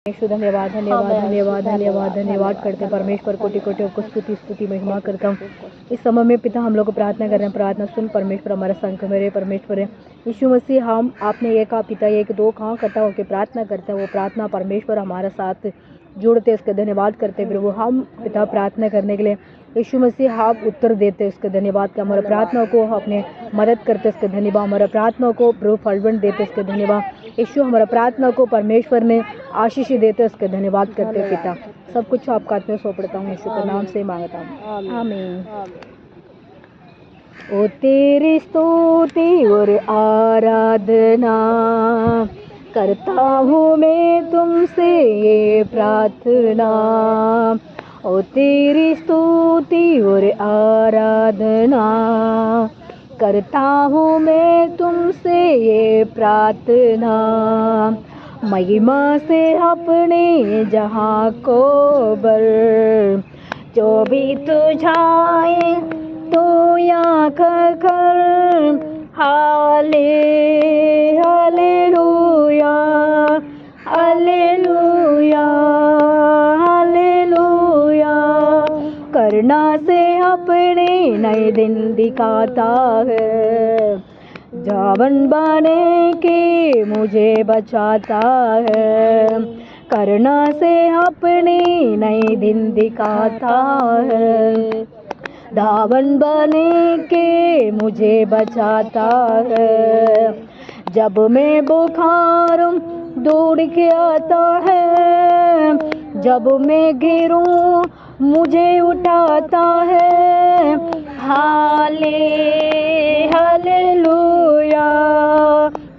यीशु धन्यवाद धन्यवाद धन्यवाद धन्यवाद धन्यवाद करते हैं परमेश्वर। कोटि कोटि आपको स्तुति स्तुति महिमा करता हूँ। इस समय में पिता हम लोग को प्रार्थना कर रहे हैं, प्रार्थना सुन परमेश्वर। हमारा संघ मेरे परमेश्वर है यीशु मसीह। हम आपने एक पिता एक दो कहाँ इकट्ठा होकर प्रार्थना करते हैं, वो प्रार्थना परमेश्वर हमारे साथ जुड़ते, इसका धन्यवाद करते प्रभु। हम पिता प्रार्थना करने के लिए यीशु मसीह आप उत्तर देते, उसके धन्यवाद का। हमारा प्रार्थना को अपने मदद करते, उसके धन्यवाद। हमारा प्रार्थना को प्रभु फलवंत देते, उसके धन्यवाद यीशु। हमारा प्रार्थना को परमेश्वर ने आशीष देते, उसके धन्यवाद करते पिता। सब कुछ आपका हाथ में सौंपता हूँ, यीशु के नाम से मांगता हूँ, आमीन। ओ तेरी स्तुति और आराधना करता हूँ मैं तुमसे ये प्रार्थना। ओ तेरी स्तुति और आराधना करता हूँ मैं तुमसे ये प्रार्थना। महिमा से अपने जहाँ को बर जो भी तुझाए तो या कर हाले हालेलुया हालेलुया हालेलुया। करना से अपने नए दिन दिखाता है, जावन बने के मुझे बचाता है। करना से अपने नए दिन दिखाता है, धावन बने के मुझे बचाता है। जब मैं बुखारूं दौड़ के आता है, जब मैं गिरूं मुझे उठाता है। हाले हालेलुया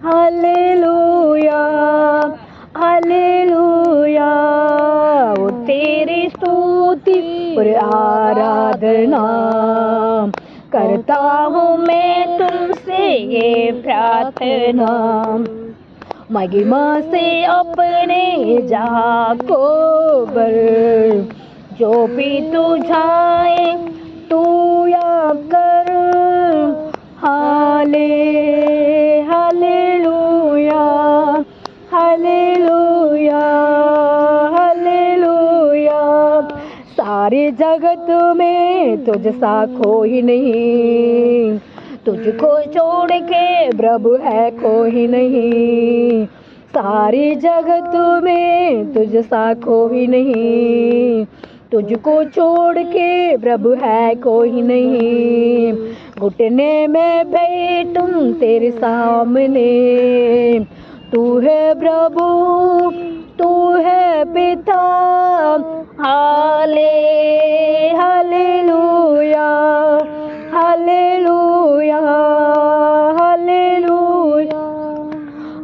हालेलुया हालेलुया। वो तेरी स्तुति और आराधना करता हूँ मैं तुमसे ये प्रार्थना। महिमा से अपने जहाँ को बर जो भी तुझाए तू याद कर। हाले हालेलुया हालेलुया हालेलुया। सारे जगत में तुझसा कोई नहीं, तुझको छोड़ के प्रभु है कोई नहीं। सारी जगत में तुझसा कोई नहीं, तुझको छोड़ के प्रभु है कोई नहीं। घुटने में बैठूं तेरे सामने, तू है प्रभु तू है पिता। हाले हालेलुया हालेलुया हालेलुया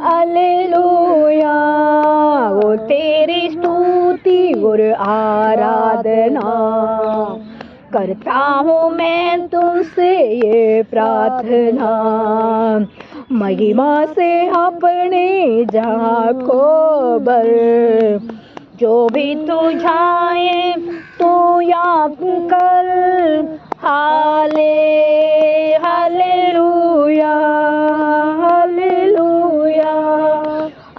हालेलुया। वो तेरी स्तुति और आराधना करता हूँ मैं तुमसे ये प्रार्थना। महिमा से अपने जहाँ को बर जो भी तुझाए तो याद कर। हाले hallelujah hallelujah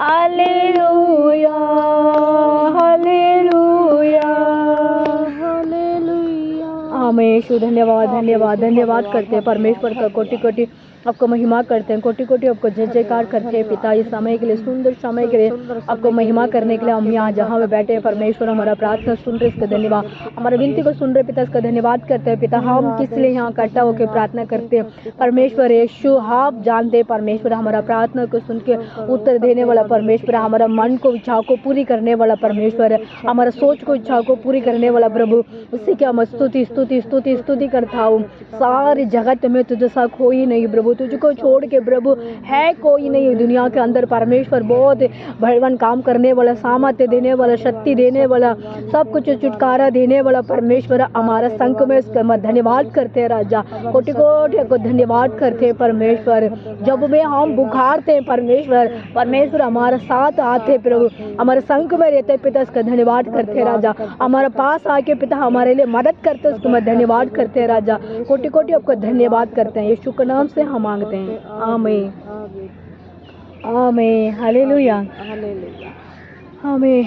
hallelujah hallelujah hallelujah. आमीन। यीशु धन्यवाद धन्यवाद धन्यवाद करते हैं परमेश्वर का। कोटि कोटि आपको महिमा करते हैं, कोटि कोटि आपको जय जयकार करते हैं पिता। इस समय के लिए सुंदर समय के लिए आपको महिमा करने के लिए हम यहाँ जहाँ पे बैठे हैं परमेश्वर। हमारा प्रार्थना सुन रहे, इसका धन्यवाद। हमारा विनती को सुन रहे पिता, इसका धन्यवाद करते हैं पिता। हम किस लिए यहाँ इकट्ठा होकर प्रार्थना करते हैं परमेश्वर यीशु, आप जानते हैं परमेश्वर। हमारा प्रार्थना को सुन के उत्तर देने वाला परमेश्वर, हमारा मन को इच्छाओं को पूरी करने वाला परमेश्वर है, हमारा सोच को इच्छाओं को पूरी करने वाला प्रभु। उसी की हम स्तुति स्तुति स्तुति स्तुति करता हूँ। सारी जगत में तुझसा कोई नहीं प्रभु, तुझको छोड़ के प्रभु है कोई नहीं दुनिया के अंदर परमेश्वर। बहुत भगवान काम करने वाला, सामर्थ्य देने वाला, शक्ति देने वाला, सब कुछ छुटकारा देने वाला परमेश्वर हमारा संघ में। उसका धन्यवाद करते हैं राजा। कोटि कोटि को धन्यवाद करते हैं परमेश्वर। जब भी हम बुखारते हैं परमेश्वर, परमेश्वर हमारा साथ आते प्रभु, हमारे संघ में रहते पिता, उसका धन्यवाद करते हैं राजा। हमारे पास आके पिता हमारे लिए मदद करते, उसको मैं धन्यवाद करते हैं राजा। कोटि कोटि आपको धन्यवाद करते हैं यीशु के नाम से हम मांगते हैं, आमीन आमीन हालेलुया हालेलुया आमीन।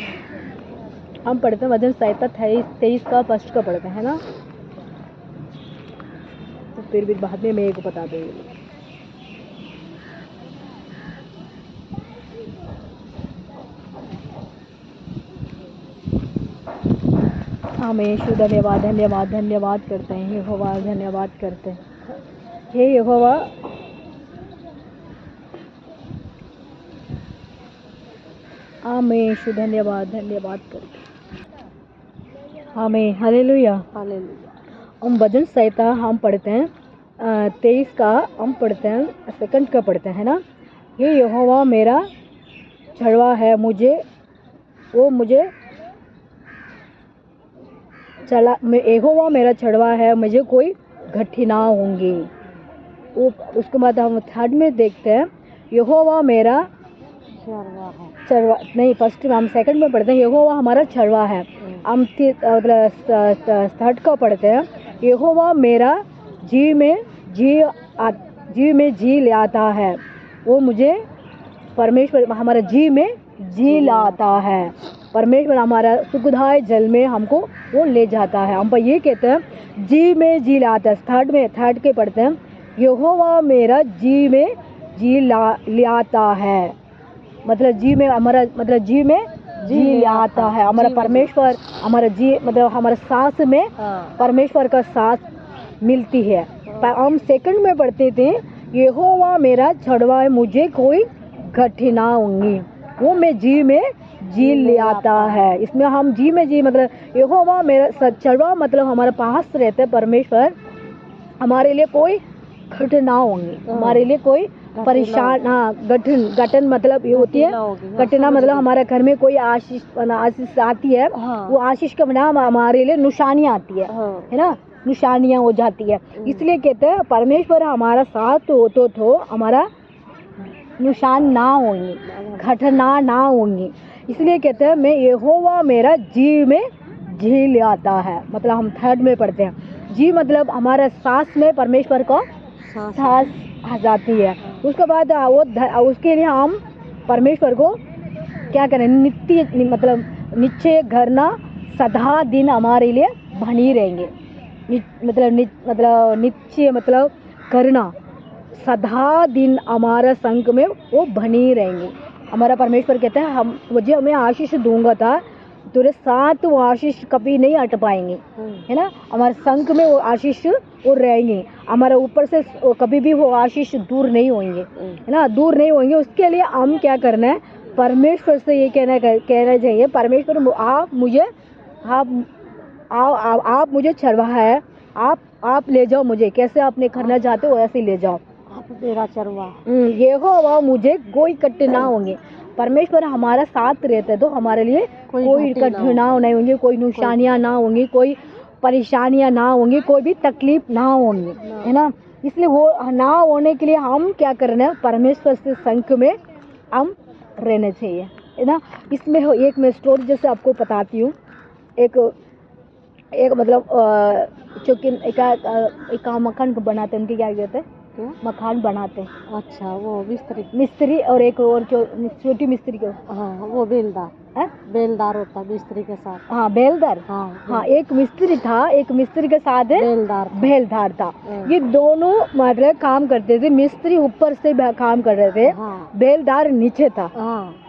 हम पढ़ते हैं वजन संहिता 23 का फर्स्ट का पढ़ते हैं ना, तो फिर भी बाद में मैं एक बता दूँगी। हमेशा धन्यवाद धन्यवाद धन्यवाद करते हैं यहोवा, धन्यवाद करते हैं हे यहोवा। हमेशा धन्यवाद धन्यवाद करते हैं हमें। Hallelujah hallelujah. हम भजन संहिता हम पढ़ते हैं 23 का हम पढ़ते हैं, सेकंड का पढ़ते हैं ना। हे यहोवा मेरा छड़वा है, मुझे चला, यहोवा मेरा छड़वा है, मुझे कोई घटी ना होंगी। वो उसके बाद हम थर्ड में देखते हैं यहोवा मेरा छड़वा नहीं, फर्स्ट में हम सेकंड में पढ़ते हैं यहोवा हमारा छड़वा है। हम थर्ड का पढ़ते हैं यहोवा मेरा जी में जी लाता है, वो मुझे परमेश्वर हमारा जी में जी लाता है। परमेश्वर हमारा सुखदायक जल में हमको वो ले जाता है। हम पर ये कहते हैं जी में जी लाता है। थर्ड के पढ़ते हैं यहोवा मेरा जी में जी लाता है, मतलब जी में हमारा मतलब जी में जी लाता है। हमारा परमेश्वर हमारा जी मतलब हमारा सांस में परमेश्वर का सांस मिलती है। हम सेकंड में पढ़ते थे यहोवा मेरा छड़वा है, मुझे कोई घटी ना होंगी, वो मैं जी में जी ले आता है। इसमें हम जी में जी मतलब यहोवा मेरा छड़वा मतलब हमारे पास रहते हैं परमेश्वर, हमारे लिए कोई घटना होंगी, हमारे लिए कोई परेशान गठन मतलब ये होती है घटना मतलब हमारे घर में कोई आशीष आती है, वो आशीष का नाम हमारे लिए निशानियाँ आती है ना, निशानियाँ हो जाती है। इसलिए कहते हैं परमेश्वर हमारा साथ हो तो हमारा निशान ना होंगी, घटना ना होंगी। इसलिए कहते हैं मैं यहोवा मेरा जी में जी ले आता है, मतलब हम थर्ड में पढ़ते हैं जी मतलब हमारा सांस में परमेश्वर को सांस आ जाती है। उसके बाद उसके लिए हम परमेश्वर को क्या करें, नित्य मतलब निश्चय करना सदा दिन हमारे लिए बनी रहेंगे, मतलब निश्चय मतलब करना सदा दिन हमारा संग में वो बनी रहेंगे। हमारा परमेश्वर कहता है हम मुझे हमें आशीष दूंगा था, तेरे साथ वो आशीष कभी नहीं हट पाएंगे, है ना। हमारे संग में वो आशीष वो रहेंगे, हमारे ऊपर से कभी भी वो आशीष दूर नहीं होंगे, है ना, दूर नहीं होंगे। उसके लिए हम क्या करना है, परमेश्वर से ये कहना चाहिए परमेश्वर आप मुझे छड़वा है, आप ले जाओ मुझे, कैसे आपने करना चाहते हो वैसे ले जाओ, आप मेरा चरवा यहोवा मुझे कोई कष्ट ना होंगे। परमेश्वर हमारा साथ रहता है तो हमारे लिए कोई कठिनाई नहीं होंगी, कोई निशानियाँ ना होंगी, कोई परेशानियाँ ना होंगी, कोई भी तकलीफ ना होंगी, है ना। इसलिए वो ना होने के लिए हम क्या करना है, परमेश्वर से संग में हम रहना चाहिए, है ना। इसमें एक मैं स्टोरी जैसे आपको बताती हूँ। एक मतलब चौकिन एक मकान बनाते हैं, उनके क्या कहते हैं, मकान बनाते हैं। अच्छा, वो मिस्त्री और एक और छोटी मिस्त्री को, हाँ वो बेलदार होता है मिस्त्री के साथ। हाँ बेलदार, हाँ एक मिस्त्री था, एक मिस्त्री के साथ बेलदार था। ये दोनों मतलब काम करते थे, मिस्त्री ऊपर से काम कर रहे थे, बेलदार नीचे था,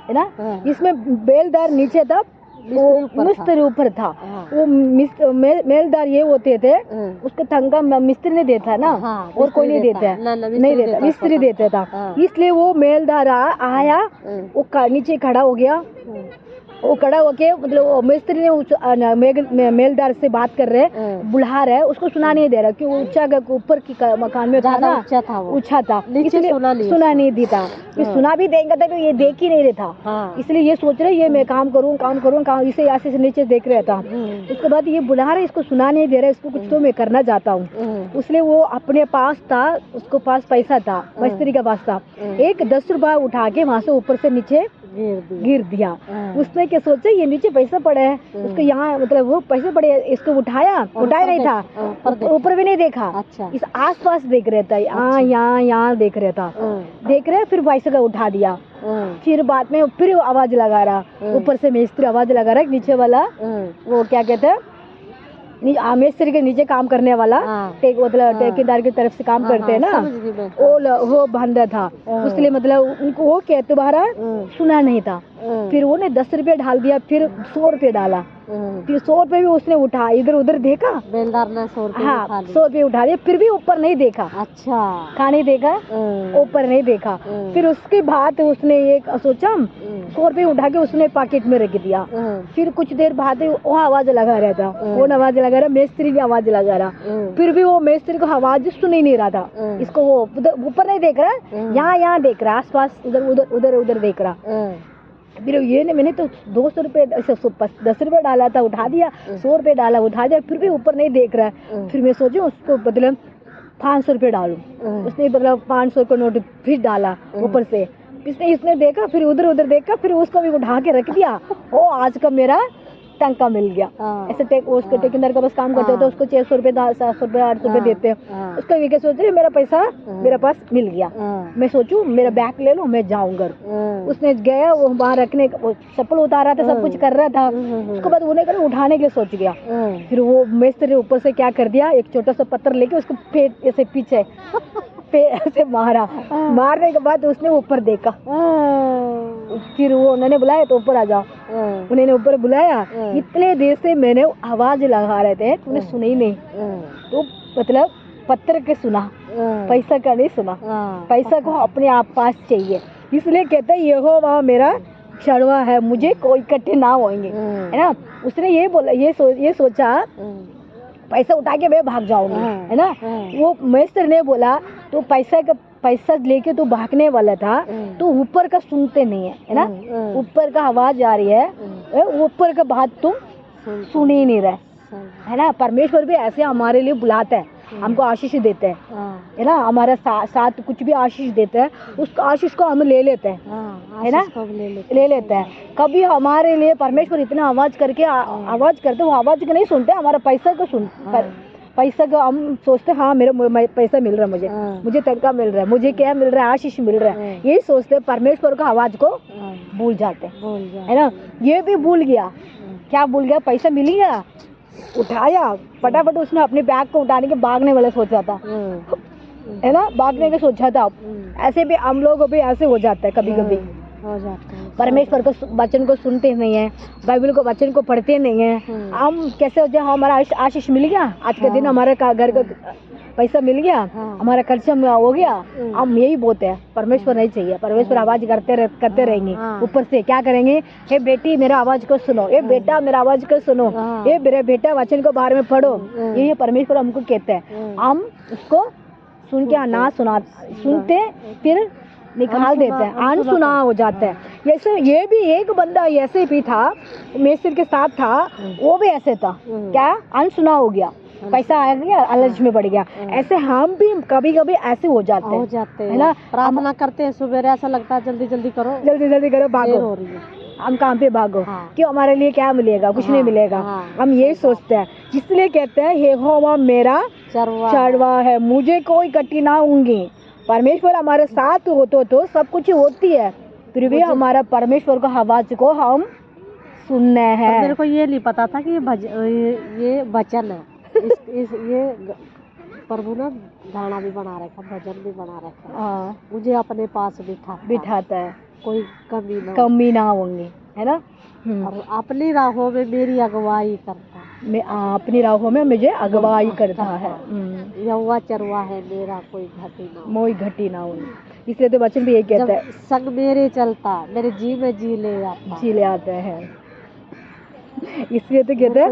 है ना। इसमें बेलदार नीचे था, मिस्त्री ऊपर था। वो मेलदार ये होते थे, उसको तंगा मिस्त्री ने देता ना, और कोई नहीं देता है, नहीं देता, मिस्त्री देता था। इसलिए वो मेलदार आया, वो नीचे खड़ा हो गया, वो खड़ा होके मतलब मिस्त्री ने उस मेलदार से बात कर रहे, बुला रहे, उसको सुना नहीं दे रहा क्योंकि ऊंचा ऊपर की मकान में था ना, ऊंचा था, इसलिए सुना नहीं देता। ये सुना भी देंगे तो ये देख ही नहीं रहा था, इसलिए ये सोच रहे ये मैं काम करूँ इसे ऐसे से नीचे देख रहा था। उसके बाद ये बुला रहे, इसको सुना नहीं दे रहा, इसको कुछ तो मैं करना चाहता हूँ। इसलिए वो अपने पास था, उसको पास पैसा था, मिस्त्री के पास था, एक 10 रुपया उठा के वहाँ से ऊपर से नीचे गिर दिया। हाँ। उसने क्या सोचा ये नीचे पैसा पड़े है, उसको यहाँ मतलब वो पैसे पड़े हैं, इसको उठाया नहीं था, ऊपर भी नहीं देखा, अच्छा। इस आस पास देख रहा था, यहाँ देख रहा था, देख रहे फिर पैसे का उठा दिया। फिर बाद में फिर आवाज लगा रहा, ऊपर से मिस्त्री आवाज लगा रहा, नीचे वाला वो क्या कहते हैं मिस्त्री के नीचे काम करने वाला, मतलब ठेकेदार की तरफ से काम करते हैं ना, वो बंदा था, उसके लिए मतलब उनको वो क्या तुम्हारा सुना नहीं था। फिर उन्हें 10 रुपये डाल दिया, फिर 100 रुपये डाला, फिर 100 रुपये भी उसने उठा, इधर उधर देखा, बेलदार ने 100 रुपये हाँ 100 रुपये उठा दिया, फिर भी ऊपर नहीं देखा। अच्छा, खाने देखा, ऊपर नहीं देखा। फिर उसके बाद उसने ये सोचा 100 रुपये उठा के उसने पॉकेट में रख दिया। फिर कुछ देर बाद वो आवाज लगा रहा था, कौन आवाज लगा रहा, मिस्त्री की आवाज लगा रहा, फिर भी वो मिस्त्री को आवाज सुन ही नहीं रहा था, इसको वो ऊपर नहीं देख रहा, यहाँ देख रहा, आस पास उधर उधर देख रहा। फिर ये ने मैंने तो 200 रुपये 10 रुपये डाला था, उठा दिया, 100 रुपये डाला, उठा दिया, फिर भी ऊपर नहीं देख रहा है। फिर मैं सोचूं उसको मतलब 500 रुपये डालूं, उसने मतलब 500 का नोट फिर डाला ऊपर से, इसने देखा, फिर उधर उधर देखा, फिर उसको भी उठा के रख दिया। ओ आज का मेरा टंका मिल गया। ऐसे उसको ठेकेदार का बस काम करते हैं तो उसको 600 रुपये 700 रुपये 800 रुपये देते हैं, उसका ये क्या सोच रहे मेरा पैसा मेरे पास मिल गया, मैं सोचूं मेरा बैग ले लूं, मैं जाऊं घर। उसने गया, वो वहाँ रखने चप्पल उतारा था, सब कुछ कर रहा था, उसके बाद उन्हें कर उठाने के लिए सोच गया। फिर वो मिस्त्री ऊपर से क्या कर दिया, एक छोटा सा पत्थर लेके उसको पेट ऐसे पीछे ऐसे मारा, मारने के बाद उसने ऊपर देखा, फिर वो उन्होंने बुलाया तो ऊपर आ जाओ, उन्होंने ऊपर बुलाया, इतने देर से मैंने आवाज लगा रहे थे, तूने सुनी नहीं, तो मतलब पत्थर के सुना, पैसा का नहीं सुना, पैसा को अपने आप पास चाहिए, इसलिए कहते हैं यहोवा मेरा चढ़वा है, मुझे कोई इकट्ठे ना होंगे, है ना। उसने ये बोला, ये सोचा पैसा उठा के मैं भाग जाऊंगी, है ना। वो मिस्त्री ने बोला तो पैसा लेके तो भागने वाला था, तो ऊपर का सुनते नहीं है ना, ऊपर का आवाज आ रही है, ऊपर का बात तुम सुन ही नहीं रहे, है ना। परमेश्वर भी ऐसे हमारे लिए बुलाते हैं, हमको आशीष देते हैं, है ना, हमारा साथ कुछ भी आशीष देते हैं, उस आशीष को हम ले लेते हैं, है ना, ले लेते हैं। कभी हमारे लिए परमेश्वर इतना आवाज करते, वो आवाज को नहीं सुनते, हमारा पैसा को पैसा का हम सोचते हाँ मेरा पैसा मिल रहा है, मुझे तनख्वाह मिल रहा है, मुझे क्या मिल रहा है, आशीष मिल रहा है, यही सोचते, परमेश्वर का आवाज को भूल जाते, है ना। ये भी भूल गया, क्या भूल गया, पैसा मिल गया, उठाया फटाफट, उसने अपने बैग को उठाने के भागने वाला सोचा था, है ना, भागने का सोचा था। ऐसे भी हम लोग भी ऐसे हो जाता है, कभी कभी हो जाता है, परमेश्वर को वचन को सुनते नहीं है, बाइबल को वचन को पढ़ते नहीं है, हम कैसे हो जाए, हमारा आशीष मिल गया, आज के दिन हमारे घर का पैसा मिल गया, हमारा खर्चा हो गया, हम यही बोलते हैं परमेश्वर नहीं चाहिए, परमेश्वर आवाज करते रहेंगे, ऊपर से क्या करेंगे, हे बेटी मेरा आवाज को सुनो, ये बेटा मेरा आवाज को सुनो, ये मेरे बेटा वचन को बारे में पढ़ो, ये परमेश्वर हमको कहते हैं, हम उसको सुन के ना सुनते फिर निकाल देते हैं, अनसुना हो जाता है। जैसे ये भी एक बंदा ऐसे भी था, मिस्त्री के साथ था, वो भी ऐसे था, क्या अनसुना हो गया, पैसा आ गया, लालच में बढ़ गया। ऐसे हम भी कभी कभी ऐसे हो जाते हैं, है ना। प्रार्थना करते हैं सुबह, ऐसा लगता है जल्दी जल्दी करो, भागो हो रही है, हम काम पे भागो, क्यों, हमारे लिए क्या मिलेगा, कुछ नहीं मिलेगा, हम ये सोचते हैं। इसलिए कहते हैं यहोवा मेरा चढ़वा है, मुझे कोई कटी ना होंगी। परमेश्वर हमारे साथ हो तो सब कुछ होती है, फिर भी हमारा परमेश्वर का आवाज को हम सुनने हैं। मेरे को ये नहीं पता था कि ये वचन है, ये प्रभु ने गाना भी बना रखा, भजन भी बना रखा, मुझे अपने पास बिठाता है, कोई कमी ना होंगी, है ना। और अपनी राहों में मेरी अगुवाई करता है, मैं अपनी राहों में मुझे अगुवाई करता है, यहोवा चरवा है मेरा, कोई घटी ना हो। इसलिए तो वचन भी यही कहता है, संग मेरे चलता, मेरे जी में जी ले आता है। इसलिए तो कहते हैं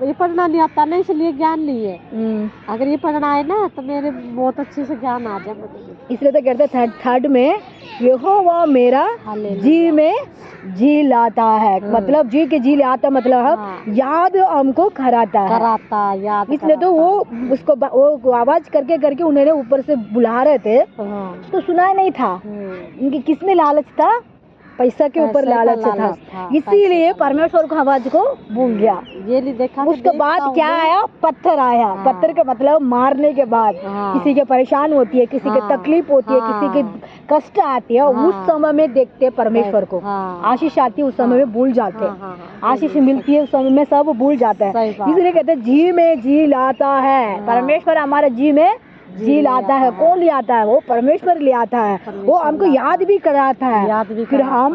ये पढ़ना नहीं आता ना, इसलिए ज्ञान नहीं है, अगर ये पढ़ना है ना तो मेरे बहुत अच्छे से ज्ञान आ जाए। इसलिए तो कहते हैं थर्ड में यहोवा मेरा जी में जी लाता है, मतलब जी के जी लाता मतलब याद हमको कराता याद। इसलिए तो वो उसको वो आवाज करके उन्होंने ऊपर से बुला रहे थे, तो सुना नहीं था, उनकी किसमें लालच था, पैसा के ऊपर पैसे का लालच था, लालच था, इसीलिए पैसे का परमेश्वर को आवाज को भूल गया। ये नहीं देखा कि उसके बाद देखता क्या हूँ। आया? पत्थर आया। हाँ। पत्थर का मतलब मारने के बाद हाँ। किसी के परेशान होती है, किसी के हाँ। तकलीफ होती है, किसी के कष्ट आती है, हाँ। उस समय में देखते परमेश्वर को। हाँ। आशीष आती है उस समय में भूल जाते हाँ, हैं। हाँ, हाँ, आशीष मिलती है उस समय में सब भूल जाते हैं। सही बात। इसलिए कहते हैं जी में जी लाता है। हाँ। परमेश्वर हमारे जी में जी लाता है। कौन ले आता है? वो परमेश्वर ले आता है। वो हमको याद भी कराता है, याद भी फिर हम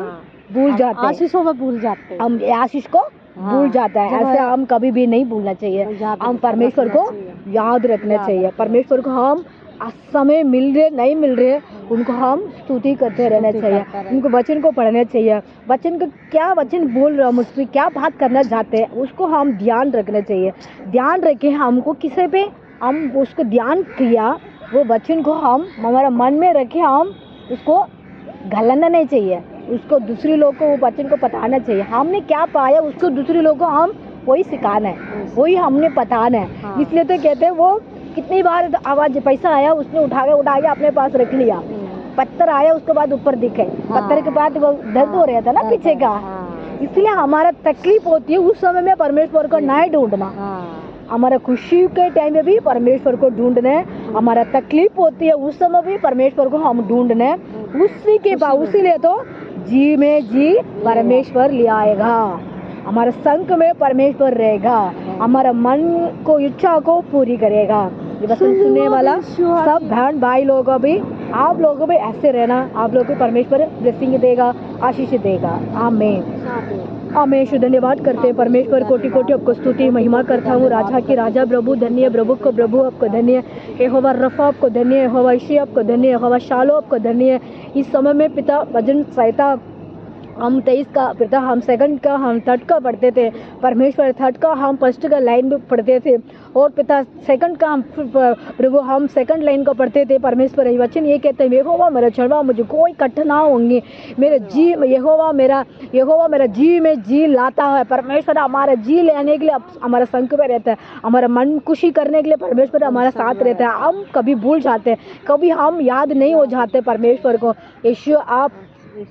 भूल जाते हैं। आशीषों में भूल जाते हैं। हम आशीष को भूल जाता है। ऐसे हम कभी भी नहीं भूलना चाहिए। हम परमेश्वर को याद रखना चाहिए। परमेश्वर को हम समय मिल रहे नहीं मिल रहे, उनको हम स्तुति करते रहना चाहिए। उनको वचन को पढ़ना चाहिए। वचन को क्या वचन बोल रहा हम, उसमें क्या बात करना चाहते हैं, उसको हम ध्यान रखना चाहिए। ध्यान रखे हमको किसी पे हम उसको ध्यान किया, वो वचन को हम हमारा मन में रखे, हम उसको गलना नहीं चाहिए। उसको दूसरे लोग को वो वचन को बताना चाहिए। हमने क्या पाया उसको दूसरे लोग को हम वही सिखाना है, वही हमने बताना है। हाँ। इसलिए तो कहते हैं वो कितनी बार आवाज पैसा आया उसने उठा के अपने पास रख लिया। पत्थर आया उसके बाद ऊपर दिखे। पत्थर के बाद वो दर्द हो रहा था ना पीछे का। इसलिए हमारा तकलीफ होती है उस समय में परमेश्वर को नहीं ढूंढना। हमारा खुशी के टाइम में भी परमेश्वर को ढूंढना है। हमारा तकलीफ होती है उस समय भी परमेश्वर को हम ढूंढना है। उसी के बाद उसीलिए तो जी में जी परमेश्वर ले आएगा। हमारे संग में परमेश्वर रहेगा। हमारा मन को इच्छा को पूरी करेगा। ये वचन सुनने वाला सब बहन भाई लोगों भी, आप लोगों भी ऐसे रहना। आप लोगों को परमेश्वर ब्लेसिंग देगा, आशीष देगा। आमीन आमीन। शुभ धन्यवाद करते हैं परमेश्वर। कोटि कोटि आपको स्तुति महिमा करता हूँ। राजा की राजा, प्रभु धन्य, प्रभु को प्रभु आपको धन्य। यहोवा रफा आपको धन्य, यहोवा ईशी आपको धन्य, यहोवा शालो आपको धन्य। इस समय में पिता भजन सहायता हम 23 का पिता, हम सेकंड का, हम थर्ड का पढ़ते थे परमेश्वर। थर्ड का हम फर्स्ट का लाइन में पढ़ते थे, और पिता सेकंड का हम प्रभु हम सेकंड लाइन को पढ़ते थे परमेश्वर। वचन ये कहते हैं यहोवा मेरा छड़वा, मुझे कोई कठिना होंगे। मेरे जी यहोवा मेरा जी में जी लाता है। परमेश्वर हमारा जी लेने के लिए हमारा संग में रहता है। हमारा मन खुशी करने के लिए परमेश्वर हमारा साथ रहता है। हम कभी भूल जाते हैं, कभी हम याद नहीं हो जाते परमेश्वर को। यीशु आप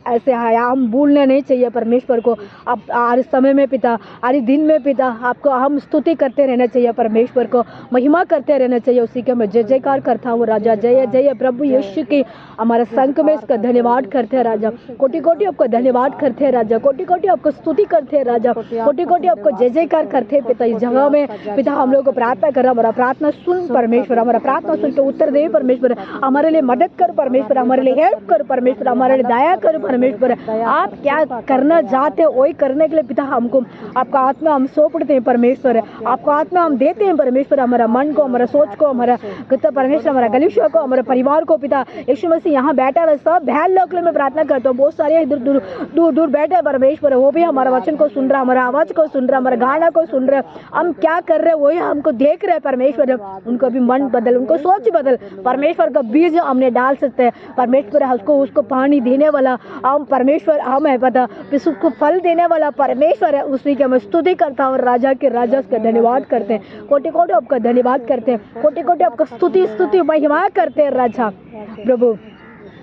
ऐसे है, हम भूलना नहीं चाहिए परमेश्वर को। अब हर समय में पिता, हर दिन में पिता, आपको हम स्तुति करते रहना चाहिए, परमेश्वर को महिमा करते रहना चाहिए। उसी के मैं जय जयकार करता हूँ राजा। जय जय प्रभु यीशु की हमारे संग में इसका धन्यवाद करते हैं राजा। कोटि कोटि आपको धन्यवाद करते हैं राजा। कोटि कोटि आपको स्तुति करते हैं राजा। कोटि कोटि आपको जय जयकार करते हैं पिता। इस जगह में पिता हम लोग को प्रार्थना कर, हमारा प्रार्थना सुन परमेश्वर। हमारा प्रार्थना सुन के उत्तर दे परमेश्वर। हमारे लिए मदद कर परमेश्वर, हमारे लिए हेल्प कर परमेश्वर, हमारे लिए दया कर परमेश्वर। आप क्या करना चाहते हो वही करने के लिए पिता हमको आपका आत्मा हम सौंपते हैं परमेश्वर। आपका आत्मा हम देते हैं परमेश्वर। हमारा मन को, हमारा सोच को, हमारा परमेश्वर, हमारा गलीशा को, हमारे परिवार को पिता यीशु मसीह यहाँ बैठा है सब बहन लोग के लिए मैं प्रार्थना करता हूँ। बहुत सारे दूर बैठे हैं परमेश्वर, वो भी हमारा वचन को सुन रहा, हमारा आवाज को सुन रहा, हमारे गाना को सुन रहे। हम क्या कर रहे हैं वही हमको देख रहे हैं परमेश्वर। उनको भी मन बदल, उनको सोच बदल परमेश्वर का बीज हमने डाल सकते हैं परमेश्वर। उसको पानी देने वाला हम परमेश्वर, हम है पता उसको फल देने वाला परमेश्वर है। उसी की मैं स्तुति करता हूँ राजा के राजा, उसका धन्यवाद करते हैं। कोटि कोटि आपका धन्यवाद करते हैं। कोटि कोटि आपका स्तुति महिमा करते हैं राजा। प्रभु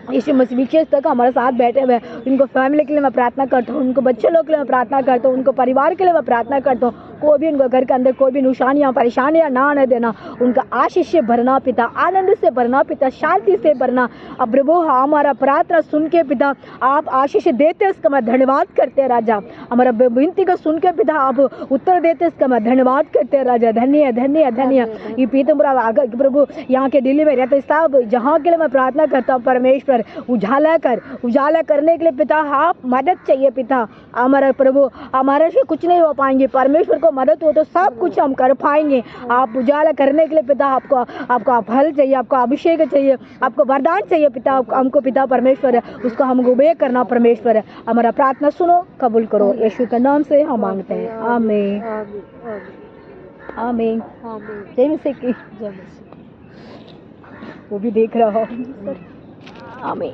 यीशु मसीह विशेष तक हमारे साथ बैठे हुए हैं, उनको फैमिली के लिए मैं प्रार्थना करता हूँ, उनको बच्चे लोग के लिए मैं प्रार्थना करता हूँ, उनको परिवार के लिए मैं प्रार्थना करता हूँ। कोई भी उनको घर के अंदर कोई भी नुकसानियाँ परेशानियाँ ना आने देना, उनका आशीष से भरना पिता, आनंद से भरना पिता, शांति से भरना। अब प्रभु हमारा प्रार्थना सुन के पिता आप आशीष देते, उसका मैं धन्यवाद करते हैं राजा। हमारा विनती को सुन के पिता आप उत्तर देते, उसका मैं धन्यवाद करते हैं राजा। धन्य धन्य धन्य। ये पीतमपुरा प्रभु यहाँ के दिल्ली में रहते सब जहाँ के लिए मैं प्रार्थना करता हूँ परमेश्वर। उजाला करने के लिए पिता आप मदद चाहिए पिता। हमारा प्रभु हमारे से कुछ नहीं हो पाएंगे, परमेश्वर को मदद हो तो सब कुछ हम कर पाएंगे। आप उजाला करने के लिए पिता आपको फल चाहिए, आपको अभिषेक चाहिए, आपको वरदान चाहिए पिता। हमको पिता परमेश्वर उसको हमको obey करना परमेश्वर। हमारा प्रार्थना सुनो, कबूल करो, यीशु के नाम से हम मांगते हैं। आमीन आमीन। जय मसीह की। वो भी देख रहा हो। आमीन।